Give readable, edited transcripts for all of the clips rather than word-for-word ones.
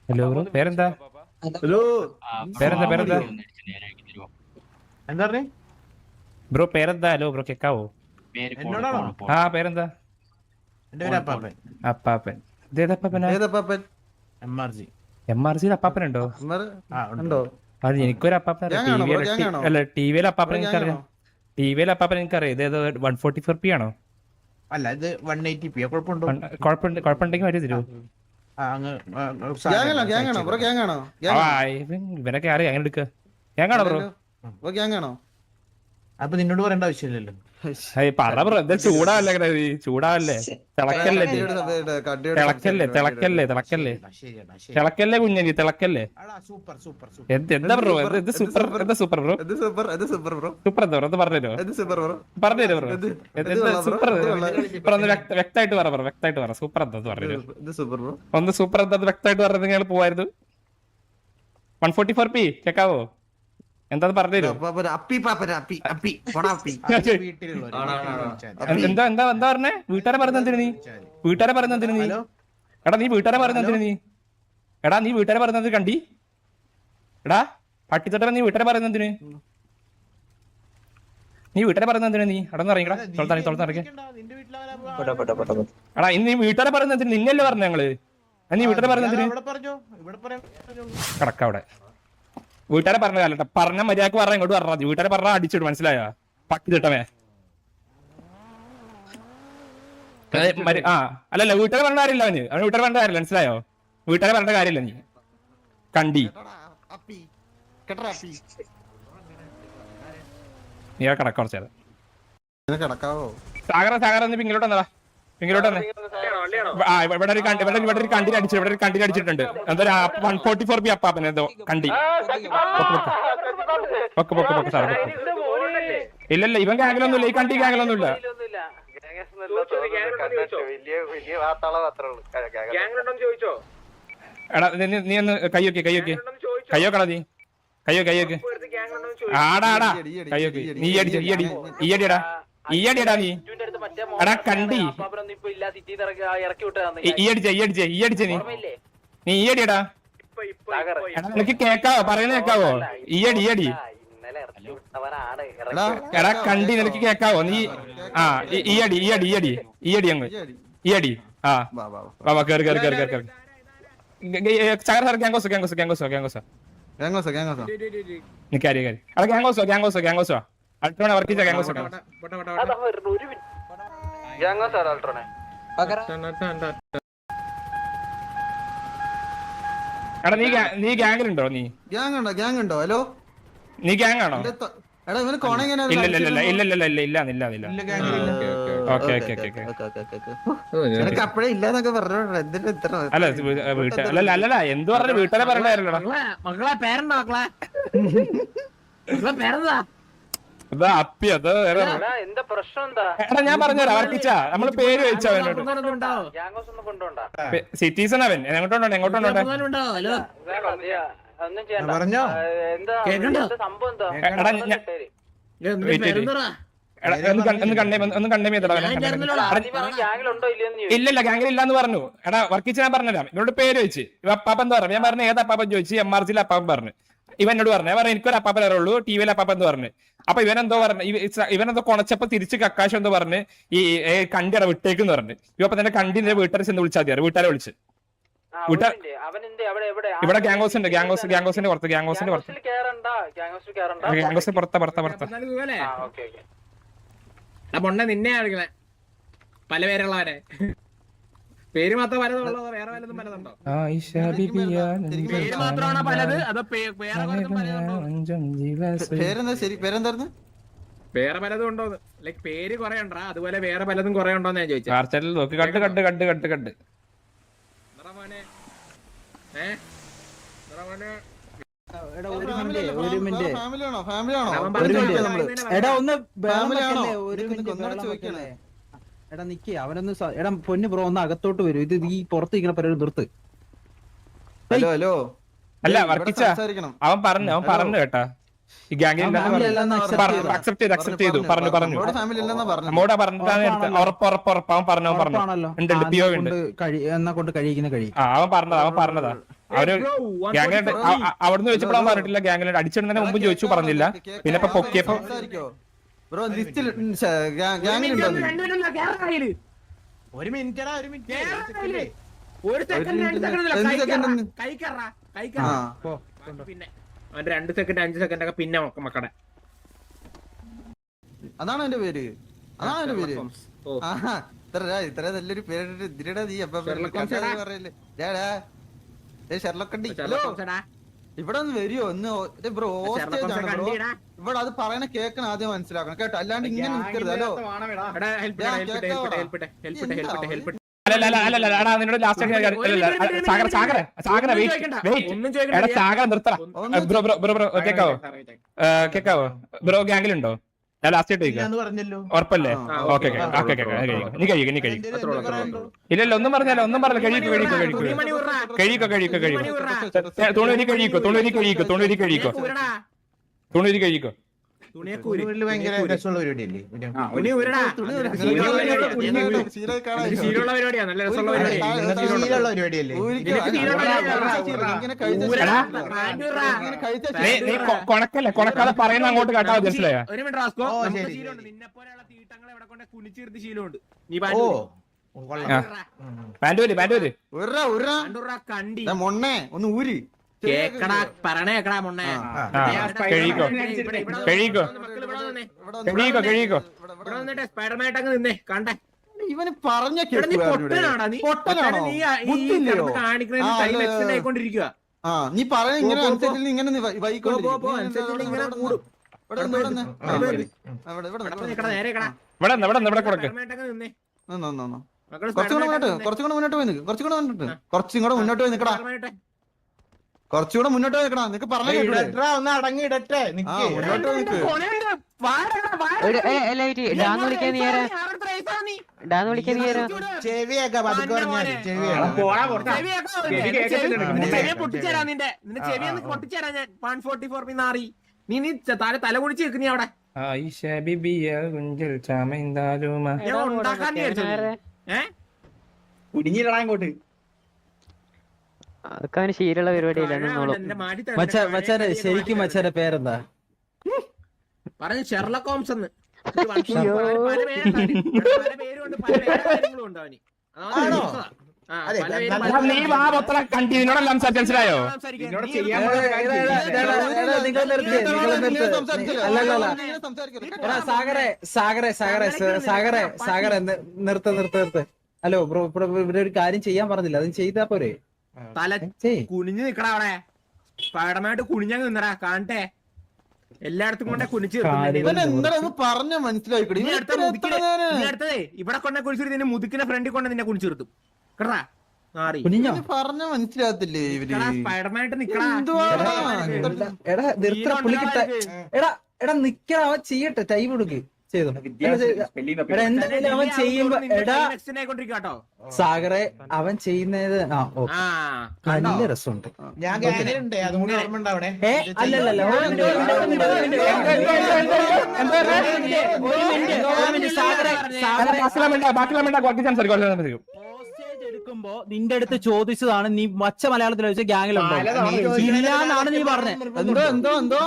Hello bro, പേരെന്താ? Hello പേരെന്താ? എന്താ പറഞ്ഞേ? ബ്രോ പേരെന്താ? ഹലോ ബ്രോ, കേക്കാവോ? എന്നോടാണോ? ആ പേരെന്താ? എന്റെ പേര് അപ്പാപ്പൻ. അപ്പാപ്പൻ. ഇതേതപ്പാപ്പനാ? ഏതപ്പാപ്പൻ? MRG. MRC അപ്പാപ്പനുണ്ടോ? ഉണ്ടോ? അത് എനിക്കൊരു അപ്പാപ്പന ഗ്യാങ്ങാണോ ബ്രോ? ഗ്യാങ്ങാണോ? അല്ല, ടിവിയിലെ അപ്പാപ്പൻ ബ്രോ എനിക്കറിയാം. ഗ്യാങ്ങാണോ? ടിവിയിലെ അപ്പാപ്പൻ എനിക്കറിയാം. ഇതേതോ 144p ആണോ? അല്ല, ഇത് 180p. കുഴപ്പമുണ്ടോ? കുഴപ്പമുണ്ടെങ്കിൽ വരും തരൂ. ഗ്യാങ്ങാണോ ബ്രോ? ഗ്യാങ്ങാണോ? ഇവനൊക്കെ അറിയാം, അങ്ങനെ എടുക്ക. ഗ്യാങ്ങാണോ ബ്രോ? ബ്രോ ഗ്യാങ്ങാണോ? അപ്പൊ നിന്നോട് പറയേണ്ട ആവശ്യമില്ലല്ലോ. പറ ബ്രോ, എന്താ ചൂടാവല്ലേ? ചൂടാവല്ലേ? തിളക്കല്ലേ നീ? തിളക്കല്ലേ കുഞ്ഞനി, തിളക്കല്ലേ? സൂപ്പർ സൂപ്പർ എന്താ ബ്രോ? എന്താ super bro? Super bro. Super എന്താ ബ്രോ? ഒന്ന് പറഞ്ഞുതരോ? Super bro. പറഞ്ഞുതരോ ബ്രോ? എന്താ സൂപ്പർ? സൂപ്പർ ഒന്ന് വ്യക്തമായിട്ട് പറ ബ്രോ, വ്യക്തമായിട്ട് പറ. സൂപ്പർ എന്താ പറഞ്ഞുതരോ? Super bro. ഒന്ന് സൂപ്പർ എന്താ വ്യക്തമായിട്ട് പറഞ്ഞത്? നിങ്ങൾ പോവായിരുന്നു. 144p കേക്കാവോ? എന്താ പറഞ്ഞുതരോ? എന്താ എന്താ എന്താ പറഞ്ഞേ? വീട്ടുകാരെ പറയുന്നതിന് നീ? വീട്ടുകാരെ പറയുന്നതിന് നീ? എടാ നീ വീട്ടുകാരെ പറയുന്നതിന് നീ? എടാ നീ വീട്ടുകാരെ പറയുന്നത് കണ്ടി? എടാ പട്ടിത്തൊട്ട, നീ വീട്ടുകാരെ പറയുന്നതിന്? നീ വീട്ടുകാരെ പറയുന്നതിന്? നീ അടന്ന് ഇറങ്ങിക്കടാ, തുറന്നിറങ്ങി. എടാ ഇന്ന് നീ വീട്ടുകാരെ പറയുന്നതിന്? നിന്നല്ലേ പറഞ്ഞു ഞങ്ങള്. നീ വീട്ടുകാരെ പറയുന്നതിന്? കിടക്ക അവിടെ. വീട്ടുകാരെ പറഞ്ഞ കാലട്ട, പറഞ്ഞ മര്യാദക്ക് പറഞ്ഞ ഇങ്ങോട്ട് പറഞ്ഞാൽ മതി. വീട്ടുകാരെ പറഞ്ഞാൽ അടിച്ചിട്ട്, മനസ്സിലായോ? പട്ടി തിട്ടമേ. അല്ലല്ല, വീട്ടുകാരെ പറഞ്ഞ കാര്യമില്ല അവന്. അവന് വീട്ടുകാരെ പറഞ്ഞ കാര്യമില്ല, മനസ്സിലായോ? വീട്ടുകാരെ പറഞ്ഞ കാര്യമില്ല. നീ കണ്ടി നീ കിടക്ക കുറച്ചേരം. സാഗര നീ പിങ്ങിലോട്ട് വന്നടാ, പിങ്ങിലോട്ട് വന്നേ. ഇവിടെ ഒരു കണ്ടിന് അടിച്ചു, ഇവിടെ ഒരു കണ്ടിന് അടിച്ചിട്ടുണ്ട്. എന്തോ 144p അപ്പാപ്പൻ എന്തോ കണ്ടി. പൊക്കെ സാർ. ഇല്ലല്ല, ഇവൻ ഗാംഗിലൊന്നും ഇല്ല. ഈ കണ്ടി ഗാംഗിലൊന്നും ഇല്ല. എടാ നീ ഒന്ന് കയ്യോക്കടാ. നീ കയ്യോക്ക്. ആടാ കയ്യോക്ക്. നീ ഈയടിയടാ നീ. എടാ കണ്ടി ഈയടിച്ച നീ ഈയടിയടാ. നിനക്ക് കേക്കാവോ? പറയുന്നത് കേക്കാവോ? ഈയടി. എടാ കണ്ടി, നിനക്ക് കേക്കാവോ? നീ ഈയടി അങ്ങ് ഈയടി. കേറി ചകര സാർ. ഗ്യാങ്കോസോ ഗ്യാങ്കോസോ അൾട്രോണ വർക്ക് ചെയ്ത ഗ്യാങ്കോസോ. എടാ നീ ഗ്യാങ്ങിലുണ്ടോ? നീ ഗ്യാങ്ങുണ്ടോ? ഹലോ, നീ ഗ്യാങ് ആണോ? അപ്പഴേ ഇല്ലാന്നൊക്കെ പറഞ്ഞു. അല്ലല്ല, എന്ത് പറഞ്ഞു? വീട്ടുകാരെ പറയണ്ടായിരുന്നോ? അപ്പി അത് എടാ ഞാൻ പറഞ്ഞുതരാം. വർക്കിച്ച നമ്മള് പേര് വെച്ച സിറ്റീസൺ അവൻ. എങ്ങോട്ടുണ്ടോ? പറഞ്ഞോ. ഇല്ലല്ല, ഗാംഗിൽ ഇല്ലാന്ന് പറഞ്ഞു. എടാ വർക്കിച്ച് ഞാൻ പറഞ്ഞുതരാം. ഇവരോട് പേര് വെച്ച് അപ്പാപ്പൻ എന്താ പറഞ്ഞു? ഞാൻ പറഞ്ഞു ഏത് അപ്പാപ്പൻ ചോദിച്ചു. MRC അപ്പാപ്പൻ പറഞ്ഞു. ഇവനോട് പറഞ്ഞു. ഞാൻ പറഞ്ഞു എനിക്കൊരു അപ്പാപ്പൻ അറിയുള്ളൂ, ടിവിയിൽ അപ്പാപ്പൻ എന്ന് പറഞ്ഞു. അപ്പൊ ഇവനെന്തോ പറഞ്ഞു, ഇവനെന്തോ കൊണച്ചപ്പോ തിരിച്ച് കക്കാശം എന്തോ പറഞ്ഞ് ഈ കണ്ടിട വിട്ടേക്കെന്ന് പറഞ്ഞു. ഇപ്പൊ തന്നെ കണ്ടിന്റെ വീട്ടുകാരെ ചെന്ന് വിളിച്ചാൽ മതി. വീട്ടുകാരെ വിളിച്ച് ഇവിടെ ഗ്യാങ്കോസിന്റെ പുറത്ത്. ഗ്യാങ്കോസിന്റെ പുറത്ത്. പൊണ്ണ നിന്നെ ആളുകളെ പല പേരുള്ളവരെ പേര് മാത്രം പലതുള്ളതോ വേറെ പലതും പലതുണ്ടോ? പേര് മാത്രമാണോ പലത്? അതോ പേരെന്തായിരുന്നു? വേറെ പലതും ഉണ്ടോ? ലൈക് പേര് കുറെ ഉണ്ടാ, അതുപോലെ വേറെ പലതും കുറെ ഉണ്ടോന്ന് ഞാൻ ചോദിച്ചു. കണ്ട് എടാ നിക്ക്, അവനൊന്ന് എടാ പൊന്നു ബ്രോ ഒന്ന് അകത്തോട്ട് വരും. ഇത് ഈ പുറത്ത് ഇരിക്കണ പരിപാടി നിർത്ത്. ഹലോ അല്ല വർക്കിച്ച അവൻ പറഞ്ഞു കേട്ടാ. ഈ ഗാംഗിൽ അക്സെപ്റ്റ് ചെയ്തു. പറഞ്ഞു നമ്മോട് പറഞ്ഞിട്ടാണ് ഉറപ്പ്. അവൻ പറഞ്ഞു. കൊണ്ട് കഴിക്കുന്ന കഴി അവൻ പറഞ്ഞതാ. അവര് ഗ്യാങ്ങിലുണ്ട് അവിടുന്ന് ചോദിച്ചപ്പോൾ അവൻ പറഞ്ഞിട്ടില്ല ഗ്യാങ്ങിലുണ്ട് അടിച്ചിടുന്നതിന് മുമ്പ് ചോദിച്ചു പറഞ്ഞില്ല പിന്നെ ഇപ്പൊ പൊക്കിയപ്പോ ബ്രോ ലിസ്റ്റിൽ ഗ്യാങ്ങിലുണ്ടോ ഒരു മിനിറ്റടാ ഒരു മിനിറ്റ് ഒരു സെക്കൻഡ് 2 സെക്കൻഡ് പിന്നെ 2 സെക്കൻഡ് 5 സെക്കൻഡ് ഒക്കെ പിന്നെ മക്കളെ അതാണ് എന്റെ പേര് ഇത്ര നല്ലൊരു പേരിട്ട് ഇതിരടാ നീ പറയല്ലേ ഷെർലക്കണ്ടി ഇവിടെ ഒന്ന് വരുമോ ഒന്ന് ബ്രോ ഹോസ്റ്റേജ് ആണ് ബ്രോ ഇവിടെ അത് പറയണ കേൾക്കണം ആദ്യം മനസ്സിലാക്കണം കേട്ടോ അല്ലാണ്ട് ഇങ്ങനെ നിൽക്കരുത് ഹലോ അല്ല നിന്നോട് ലാസ്റ്റ് സാഗര നിർത്തറ ബ്രോ കേക്കാവോ ബ്രോ ഗ്യാങ്ങിലുണ്ടോ ഞാൻ ലാസ്റ്റ് ആയിട്ട് പറഞ്ഞല്ലോ ഉറപ്പല്ലേ ഓക്കെ നീ കഴിക്കും ഇല്ലല്ലോ ഒന്നും പറഞ്ഞല്ലോ കഴിക്കോ ഭയങ്കര രസമുള്ള പരിപാടിയല്ലേ ശീലമുള്ള പരിപാടിയാണ് നല്ല രസമുള്ള ശീലമുള്ള പരിപാടിയല്ലേ കൊണക്കാതെ പറയുന്ന അങ്ങോട്ട് കേട്ടാ മനസ്സിലായോ ഒരു മിനിറ്റ് റാസ്കോ നിന്നെ പോലെയുള്ള തീട്ടങ്ങളെ ഇവിടെ കൊണ്ട് കുനിച്ചിരുത്തി ശീലമുണ്ട് നീ കണ്ടി മൊണ്ണേ ഒന്ന് ഊരി കേക്കടാ പറയണേക്കടാ മൊണ്ണേ സ്പൈഡർമായിട്ട് അങ്ങ് നിന്നേ കണ്ടേ ഇവന് പറഞ്ഞ കാണിക്കൊണ്ടിരിക്കുക നീ പറഞ്ഞ ഇങ്ങനെ അനുസരിച്ച് ഇങ്ങനെ കുറച്ചുകൂടെ മുന്നോട്ട് പോയി നിൽക്ക് കുറച്ചുകൂടെ മുന്നോട്ട് പോയി നിക്കടാ കുറച്ചുകൂടെ മുന്നോട്ട് പോയി നിക്കടാ നിനക്ക് പറഞ്ഞു ഒന്ന് അടങ്ങിയിടട്ടെ മുന്നോട്ട് പോയി നിക്ക് ചെവിയൊക്കെ പതുക്കെ പറഞ്ഞാല് പൊട്ടിച്ചേരാ നിന്റെ ചെവി ഒന്ന് പൊട്ടിച്ചേരാ ഞാൻ 144 പിന്നാറി നീ തല കുടിച്ച് നിൽക്കുന്നീ അവിടെ കുടുങ്ങിയിടാ ഇങ്ങോട്ട് അതൊക്കെ അവന് ശീലമുള്ള പരിപാടിയില്ല മച്ചാരെ ശരിക്കും മച്ചാരെ പേരെന്താ പറഞ്ഞു ഷെർലക് ഹോംസ് എന്ന് പല പേരുണ്ട് പല കാര്യങ്ങളും ഉണ്ട് അവന് നീ വാ മൊത്തം കണ്ടിനോടെല്ലാം മനസ്സിലായോ സാഗറെ നിർത്ത് ഹലോ ബ്രോ ഇവിടെ ഒരു കാര്യം ചെയ്യാൻ പറഞ്ഞില്ല അത് ചെയ്താ പോരെ തല കുനിഞ്ഞു നിക്കടാ അവിടെ പാടമായിട്ട് കുനിഞ്ഞങ്ങ് നിന്നടാ കാണട്ടെ എല്ലായിടത്തും കൊണ്ടേ കുനിച്ച് പറഞ്ഞ മനസ്സിലായിക്കോട്ടെ അടുത്തതേ ഇവിടെ കൊണ്ടേ കുനിച്ചിട്ട് നിന്നെ മുതുക്കിന്റെ ഫ്രണ്ടിൽ കൊണ്ട് നിന്നെ കുനിച്ചു നിർത്തും കേട്ടാ പറഞ്ഞ മനസ്സിലാകത്തില്ലേ ഇവര് സ്പൈഡർമാനായിട്ട് നിക്കടാ എടാ നിക്കടാ അവൻ ചെയ്യട്ടെ ടൈം കൊടുക്ക് ചെയ്തോ എന്തായാലും അവൻ ചെയ്യുമ്പോ സാഗറെ അവൻ ചെയ്യുന്നത് നല്ല രസമുണ്ട് ഞാൻ ഗ്യാങ്ങിലുണ്ട് അതുകൊണ്ട് ഓർമ്മ ഉണ്ടാവണേ അല്ലല്ല എടുക്കുമ്പോ നിന്റെ അടുത്ത് ചോദിച്ചതാണ് നീ മച്ച മലയാളത്തിൽ വെച്ച് ഗ്യാങ്ങിലുണ്ടോ ഇല്ലാന്നാണ് നീ പറഞ്ഞത് എന്തോ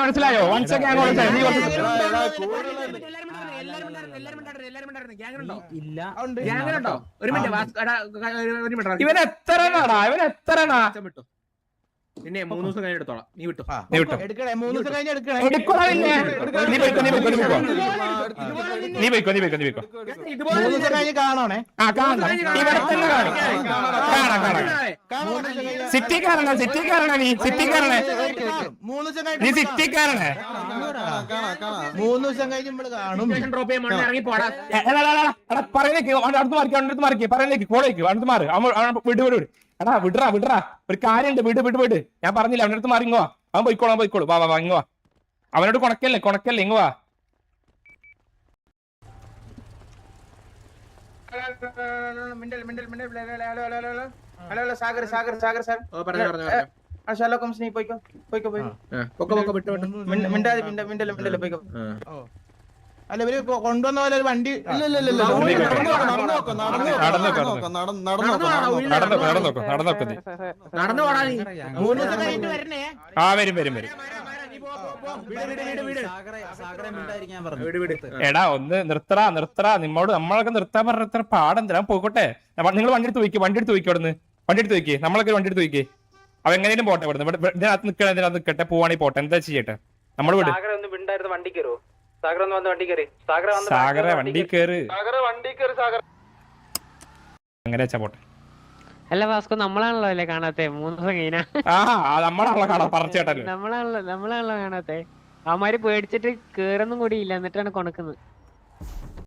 മനസ്സിലായോ ഇല്ല ഒരു മിനിറ്റ് ഇവൻ എത്രനാടാ പിന്നെ 3 ദിവസം കഴിഞ്ഞ് എടുത്തോളാം നീ വിട്ടോ എടുക്കണേ 3 ദിവസം കഴിഞ്ഞ് എടുക്കണേ നീ പോയിക്കോ 3 ദിവസം കഴിഞ്ഞ് കാണണേ സിറ്റിക്കാരനാ നീ സിറ്റിക്കാരനെ നീ സിറ്റിക്കാരനെ 3 ദിവസം കഴിഞ്ഞ് നമ്മള് കാണും ഡ്രോപ്പ് ചെയ്യാൻ ഇറങ്ങി പോടാ അടുത്ത് മാറിക്കേ പറയുന്നേക്ക് കോളേക്ക് അടുത്ത് മാറി വിട് എടാ വിടറാ ഒരു കാര്യണ്ട് വിട് ഞാൻ പറഞ്ഞില്ല അവൻ്റെ അടുത്ത് മാറി ഇങ്ങോ അവൻ പോയിക്കോളൂ വാ ഇങ്ങോ അവനോട് കൊണക്കല്ലേ ഇങ്ങോ വാ hello Sagar sir Sherlock Holmes നീ പോയിക്കോ വിട്ടോ മിണ്ടാതെ പോയിക്കോ അല്ല ഇവര് കൊണ്ടുവന്ന പോലെ ഒരു വണ്ടി ഇല്ല നടന്നു പോടാ നീ. 3 ദിവസം കഴിഞ്ഞിട്ട് വരണേ. ആ വരും എടാ ഒന്ന് നിർത്തടാ നിമ്മോട് നമ്മളൊക്കെ നിർത്താൻ പറഞ്ഞ ഇത്ര പാടെന്തിനാ പോയിക്കോട്ടെ. നിങ്ങൾ വണ്ടി എടുത്ത് വയ്ക്കേ അവിടുന്ന് വണ്ടി എടുത്ത് വയ്ക്കേ നമ്മളൊക്കെ വണ്ടി എടുത്ത് വയ്ക്കേ. അവ എങ്ങനെയും പോട്ടെ ഇവിടുന്ന് ഇതിനകത്ത് നിൽക്കട്ടെ പോവാണെങ്കിൽ പോട്ടെ എന്താ ചെയ്യട്ടെ നമ്മൾ വിട്. സാഗര വണ്ടി കേറ് അങ്ങനെ വെച്ചാ പോട്ടെ. അല്ല വാസ്കോ നമ്മളാണല്ലോ അല്ലേ കാണാത്തെ 3 ദിവസം കഴിഞ്ഞാ നമ്മളാണല്ലോ കാണാ പറിച്ചേട്ടല്ലോ. നമ്മളാണല്ലോ കാണാത്തെ. അവന്മാര് പേടിച്ചിട്ട് കേറൊന്നും കൂടി ഇല്ല എന്നിട്ടാണ് കൊണക്കുന്നത്.